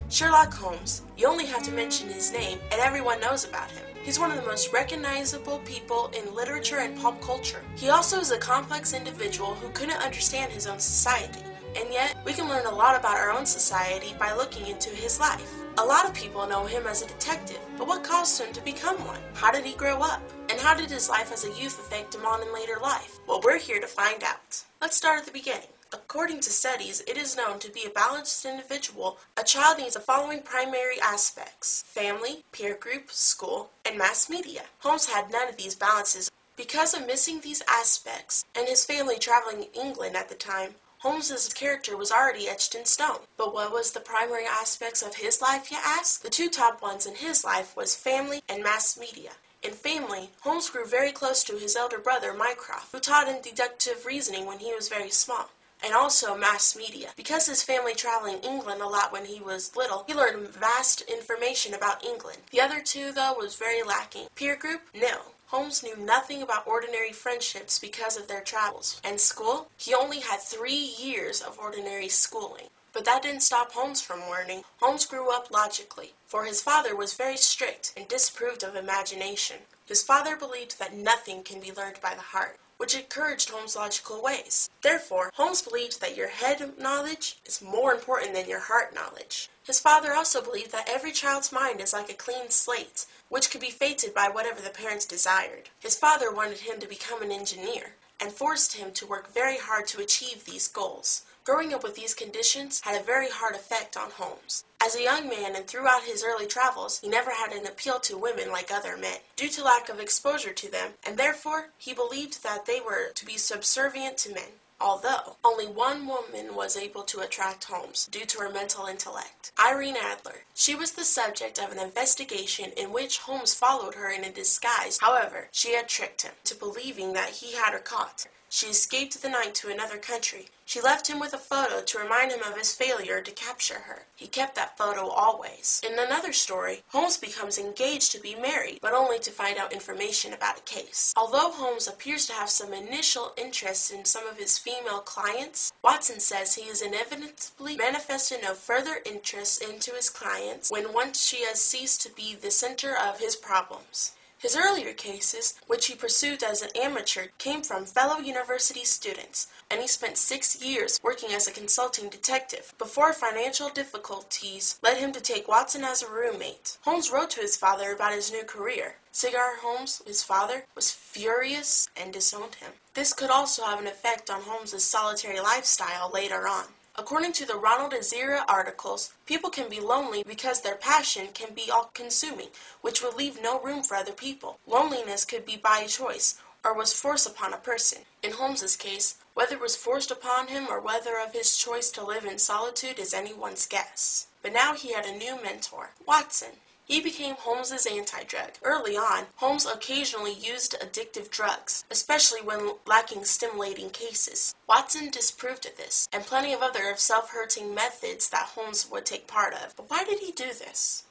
Sherlock Holmes, you only have to mention his name and everyone knows about him. He's one of the most recognizable people in literature and pop culture. He also is a complex individual who couldn't understand his own society, and yet we can learn a lot about our own society by looking into his life. A lot of people know him as a detective, but what caused him to become one? How did he grow up? And how did his life as a youth affect him on in later life? Well, we're here to find out. Let's start at the beginning. According to studies, it is known to be a balanced individual. A child needs the following primary aspects: family, peer group, school, and mass media. Holmes had none of these balances. Because of missing these aspects, and his family traveling in England at the time, Holmes's character was already etched in stone. But what was the primary aspects of his life, you ask? The two top ones in his life was family and mass media. In family, Holmes grew very close to his elder brother, Mycroft, who taught him deductive reasoning when he was very small, and also mass media. Because his family traveled in England a lot when he was little, he learned vast information about England. The other two, though, was very lacking. Peer group? No. Holmes knew nothing about ordinary friendships because of their travels. And school? He only had 3 years of ordinary schooling. But that didn't stop Holmes from learning. Holmes grew up logically, for his father was very strict and disapproved of imagination. His father believed that nothing can be learned by the heart, which encouraged Holmes' logical ways. Therefore, Holmes believed that your head knowledge is more important than your heart knowledge. His father also believed that every child's mind is like a clean slate, which could be fated by whatever the parents desired. His father wanted him to become an engineer, and forced him to work very hard to achieve these goals. Growing up with these conditions had a very hard effect on Holmes. As a young man and throughout his early travels, he never had an appeal to women like other men, due to lack of exposure to them, and therefore he believed that they were to be subservient to men. Although only one woman was able to attract Holmes due to her mental intellect, Irene Adler. She was the subject of an investigation in which Holmes followed her in a disguise. However, she had tricked him to believing that he had her caught. She escaped the night to another country. She left him with a photo to remind him of his failure to capture her. He kept that photo always. In another story, Holmes becomes engaged to be married, but only to find out information about a case. Although Holmes appears to have some initial interest in some of his female clients, Watson says he is inevitably manifested no further interest into his clients when once she has ceased to be the center of his problems. His earlier cases, which he pursued as an amateur, came from fellow university students, and he spent 6 years working as a consulting detective before financial difficulties led him to take Watson as a roommate. Holmes wrote to his father about his new career. Cigar Holmes, his father, was furious and disowned him. This could also have an effect on Holmes's solitary lifestyle later on. According to the Ronald Azira articles, people can be lonely because their passion can be all-consuming, which would leave no room for other people. Loneliness could be by choice, or was forced upon a person. In Holmes's case, whether it was forced upon him or whether of his choice to live in solitude is anyone's guess. But now he had a new mentor, Watson. He became Holmes's anti-drug. Early on, Holmes occasionally used addictive drugs, especially when lacking stimulating cases. Watson disapproved of this, and plenty of other self-hurting methods that Holmes would take part of. But why did he do this?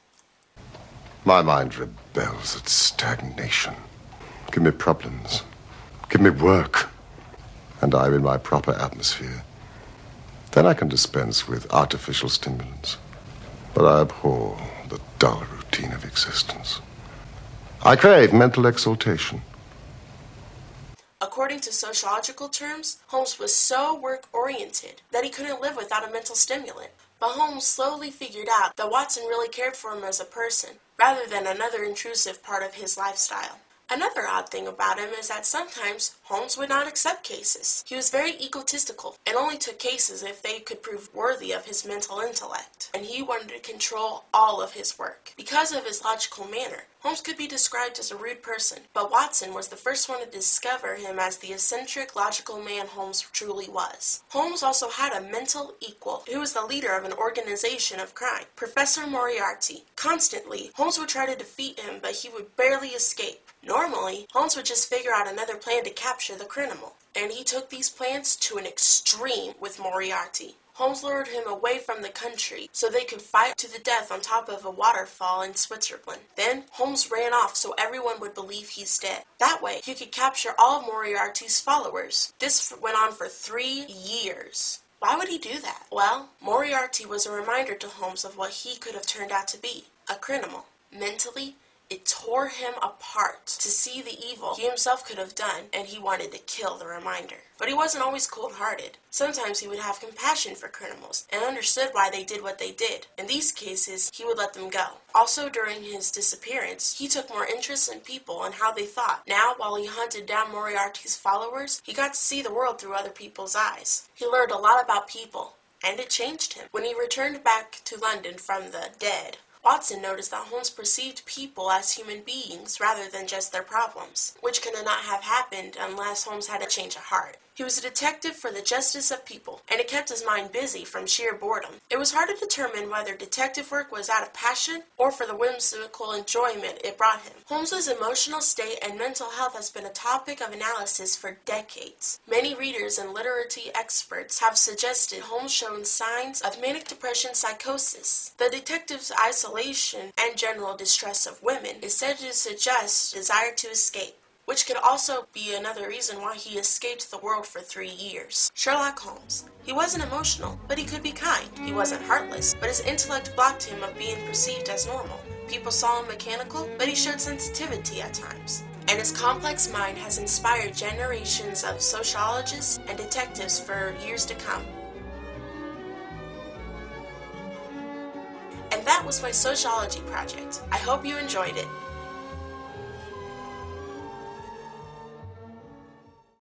My mind rebels at stagnation. Give me problems. Give me work. And I'm in my proper atmosphere. Then I can dispense with artificial stimulants. But I abhor the dull routine of existence. I crave mental exaltation. According to sociological terms, Holmes was so work-oriented that he couldn't live without a mental stimulant. But Holmes slowly figured out that Watson really cared for him as a person, rather than another intrusive part of his lifestyle. Another odd thing about him is that sometimes Holmes would not accept cases. He was very egotistical and only took cases if they could prove worthy of his mental intellect, and he wanted to control all of his work. Because of his logical manner, Holmes could be described as a rude person, but Watson was the first one to discover him as the eccentric, logical man Holmes truly was. Holmes also had a mental equal, who was the leader of an organization of crime, Professor Moriarty. Constantly, Holmes would try to defeat him, but he would barely escape. Normally, Holmes would just figure out another plan to capture the criminal, and he took these plans to an extreme with Moriarty. Holmes lured him away from the country so they could fight to the death on top of a waterfall in Switzerland. Then, Holmes ran off so everyone would believe he's dead. That way, he could capture all of Moriarty's followers. This went on for 3 years. Why would he do that? Well, Moriarty was a reminder to Holmes of what he could have turned out to be, a criminal. Mentally, it tore him apart to see the evil he himself could have done, and he wanted to kill the reminder. But he wasn't always cold-hearted. Sometimes he would have compassion for criminals and understood why they did what they did. In these cases, he would let them go. Also, during his disappearance, he took more interest in people and how they thought. Now, while he hunted down Moriarty's followers, he got to see the world through other people's eyes. He learned a lot about people, and it changed him. When he returned back to London from the dead, Watson noticed that Holmes perceived people as human beings rather than just their problems, which could not have happened unless Holmes had a change of heart. He was a detective for the justice of people, and it kept his mind busy from sheer boredom. It was hard to determine whether detective work was out of passion or for the whimsical enjoyment it brought him. Holmes's emotional state and mental health has been a topic of analysis for decades. Many readers and literary experts have suggested Holmes showed signs of manic depression psychosis. The detective's isolation and general distress of women is said to suggest desire to escape, which could also be another reason why he escaped the world for 3 years. Sherlock Holmes. He wasn't emotional, but he could be kind. He wasn't heartless, but his intellect blocked him of being perceived as normal. People saw him mechanical, but he showed sensitivity at times. And his complex mind has inspired generations of sociologists and detectives for years to come. And that was my Sociology project. I hope you enjoyed it.